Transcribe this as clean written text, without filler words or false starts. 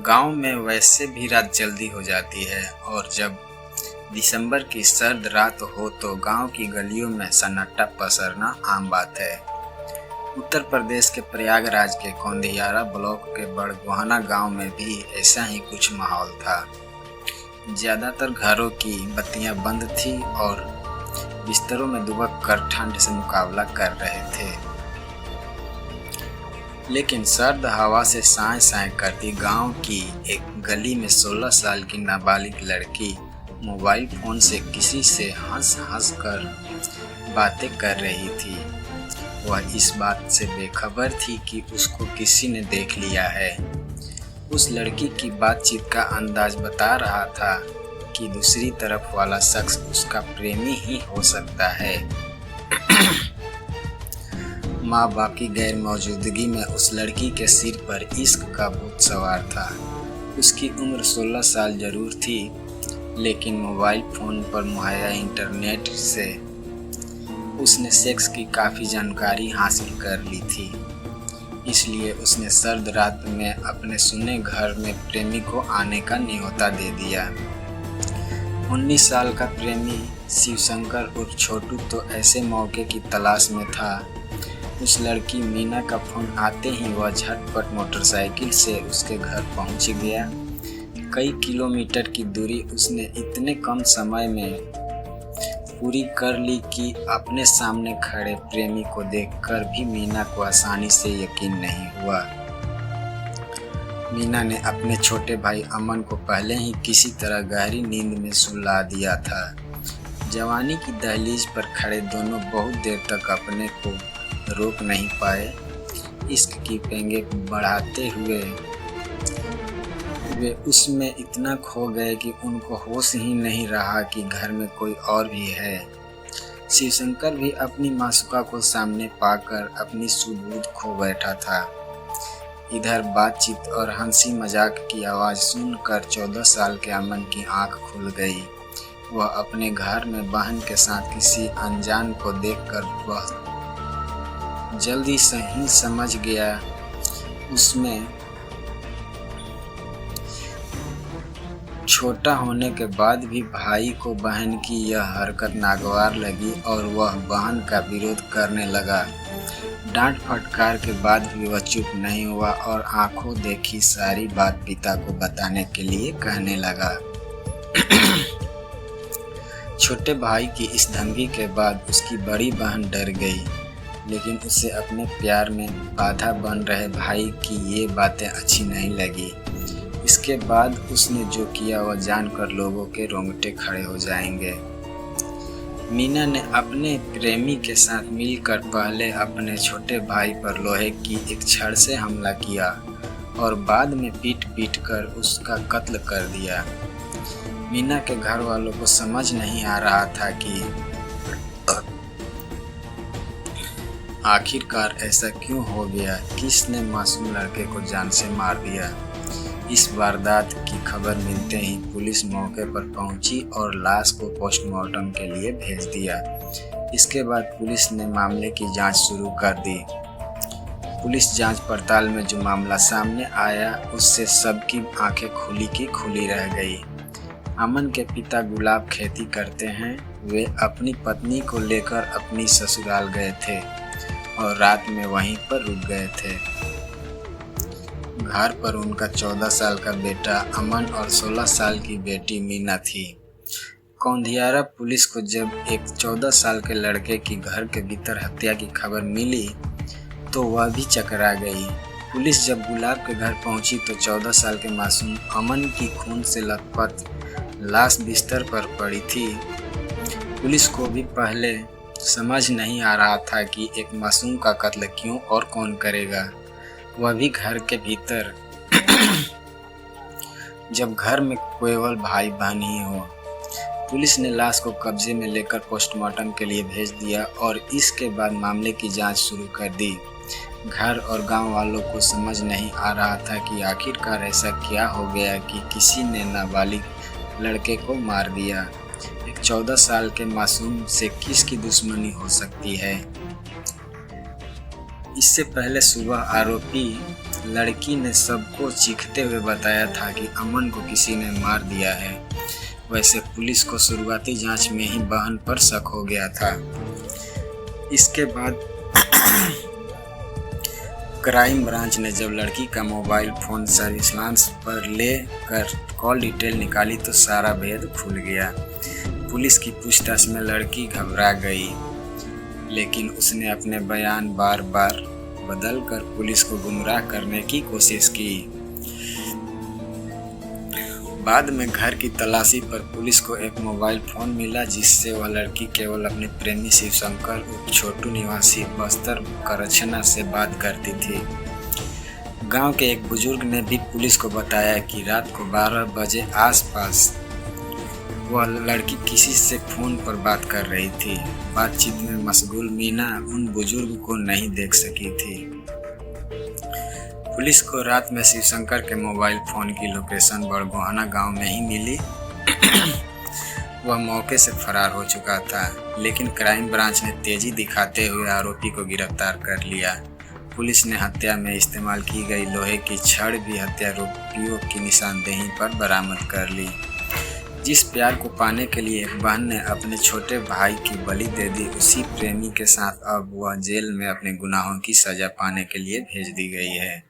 गांव में वैसे भी रात जल्दी हो जाती है और जब दिसंबर की सर्द रात हो तो गांव की गलियों में सन्नाटा पसरना आम बात है। उत्तर प्रदेश के प्रयागराज के कौंधियारा ब्लॉक के बड़गोहाना गांव में भी ऐसा ही कुछ माहौल था। ज़्यादातर घरों की बत्तियां बंद थी और बिस्तरों में दुबक कर ठंड से मुकाबला कर रहे थे। लेकिन सर्द हवा से साए साए करती गांव की एक गली में 16 साल की नाबालिग लड़की मोबाइल फोन से किसी से हंस हंस कर बातें कर रही थी। वह इस बात से बेखबर थी कि उसको किसी ने देख लिया है। उस लड़की की बातचीत का अंदाज बता रहा था कि दूसरी तरफ वाला शख्स उसका प्रेमी ही हो सकता है। माँ बाप की गैर मौजूदगी में उस लड़की के सिर पर इश्क का भूत सवार था। उसकी उम्र 16 साल जरूर थी, लेकिन मोबाइल फोन पर मुहैया इंटरनेट से उसने सेक्स की काफ़ी जानकारी हासिल कर ली थी। इसलिए उसने सर्द रात में अपने सुने घर में प्रेमी को आने का न्योता दे दिया। 19 साल का प्रेमी शिवशंकर उर्फ छोटू तो ऐसे मौके की तलाश में था। उस लड़की मीना का फोन आते ही वह झटपट मोटरसाइकिल से उसके घर पहुंच गया। कई किलोमीटर की दूरी उसने इतने कम समय में पूरी कर ली कि अपने सामने खड़े प्रेमी को देखकर भी मीना को आसानी से यकीन नहीं हुआ। मीना ने अपने छोटे भाई अमन को पहले ही किसी तरह गहरी नींद में सुला दिया था। जवानी की दहलीज पर खड़े दोनों बहुत देर तक अपने को रोक नहीं पाए। इश्क की पेंगे बढ़ाते हुए वे उसमें इतना खो गए कि उनको होश ही नहीं रहा कि घर में कोई और भी है। शिवशंकर भी अपनी मासूका को सामने पाकर अपनी सुबूद खो बैठा था। इधर बातचीत और हंसी मजाक की आवाज़ सुनकर 14 साल के अमन की आंख खुल गई। वह अपने घर में बहन के साथ किसी अनजान को देखकर वह जल्दी से ही समझ गया। उसमें छोटा होने के बाद भी भाई को बहन की यह हरकत नागवार लगी और वह बहन का विरोध करने लगा। डांट फटकार के बाद भी वह चुप नहीं हुआ और आंखों देखी सारी बात पिता को बताने के लिए कहने लगा। छोटे भाई की इस धमकी के बाद उसकी बड़ी बहन डर गई, लेकिन उसे अपने प्यार में बाधा बन रहे भाई की ये बातें अच्छी नहीं लगी। इसके बाद उसने जो किया वह जानकर लोगों के रोंगटे खड़े हो जाएंगे। मीना ने अपने प्रेमी के साथ मिलकर पहले अपने छोटे भाई पर लोहे की एक छड़ से हमला किया और बाद में पीट पीट कर उसका कत्ल कर दिया। मीना के घर वालों को समझ नहीं आ रहा था कि आखिरकार ऐसा क्यों हो गया, किसने मासूम लड़के को जान से मार दिया। इस वारदात की खबर मिलते ही पुलिस मौके पर पहुंची और लाश को पोस्टमार्टम के लिए भेज दिया। इसके बाद पुलिस ने मामले की जांच शुरू कर दी। पुलिस जांच पड़ताल में जो मामला सामने आया उससे सबकी आंखें खुली की खुली रह गई। अमन के पिता गुलाब खेती करते हैं। वे अपनी पत्नी को लेकर अपनी ससुराल गए थे और रात में वहीं पर रुक गए थे। घर पर उनका 14 साल का बेटा अमन और 16 साल की बेटी मीना थी। कौंधियारा पुलिस को जब एक 14 साल के लड़के की घर के भीतर हत्या की खबर मिली तो वह भी चकरा गई। पुलिस जब गुलाब के घर पहुंची तो 14 साल के मासूम अमन की खून से लथपथ लाश बिस्तर पर पड़ी थी। पुलिस को भी पहले समझ नहीं आ रहा था कि एक मासूम का कत्ल क्यों और कौन करेगा, वह भी घर के भीतर जब घर में केवल भाई बहन ही हो। पुलिस ने लाश को कब्जे में लेकर पोस्टमार्टम के लिए भेज दिया और इसके बाद मामले की जांच शुरू कर दी। घर और गांव वालों को समझ नहीं आ रहा था कि आखिरकार ऐसा क्या हो गया कि किसी ने नाबालिग लड़के को मार दिया। एक 14 साल के मासूम से किसकी दुश्मनी हो सकती है। इससे पहले सुबह आरोपी लड़की ने सबको चीखते हुए बताया था कि अमन को किसी ने मार दिया है। वैसे पुलिस को शुरुआती जांच में ही बहन पर शक हो गया था। इसके बाद क्राइम ब्रांच ने जब लड़की का मोबाइल फ़ोन सर्विलांस पर ले कर कॉल डिटेल निकाली तो सारा भेद खुल गया। पुलिस की पूछताछ में लड़की घबरा गई, लेकिन उसने अपने बयान बार बार बदल कर पुलिस को गुमराह करने की कोशिश की। बाद में घर की तलाशी पर पुलिस को एक मोबाइल फ़ोन मिला जिससे वह लड़की केवल अपने प्रेमी शिवशंकर उर्फ छोटू निवासी बस्तर करछना से बात करती थी। गांव के एक बुजुर्ग ने भी पुलिस को बताया कि रात को 12 बजे आसपास वह लड़की किसी से फ़ोन पर बात कर रही थी। बातचीत में मशगूल मीना उन बुजुर्ग को नहीं देख सकी थी। पुलिस को रात में शिवशंकर के मोबाइल फ़ोन की लोकेशन बड़गोहाना गांव में ही मिली। वह मौके से फरार हो चुका था, लेकिन क्राइम ब्रांच ने तेजी दिखाते हुए आरोपी को गिरफ्तार कर लिया। पुलिस ने हत्या में इस्तेमाल की गई लोहे की छड़ भी हत्यारोपियों की निशानदेही पर बरामद कर ली। जिस प्यार को पाने के लिए एक बहन ने अपने छोटे भाई की बलि दे दी, उसी प्रेमी के साथ अब वह जेल में अपने गुनाहों की सजा पाने के लिए भेज दी गई है।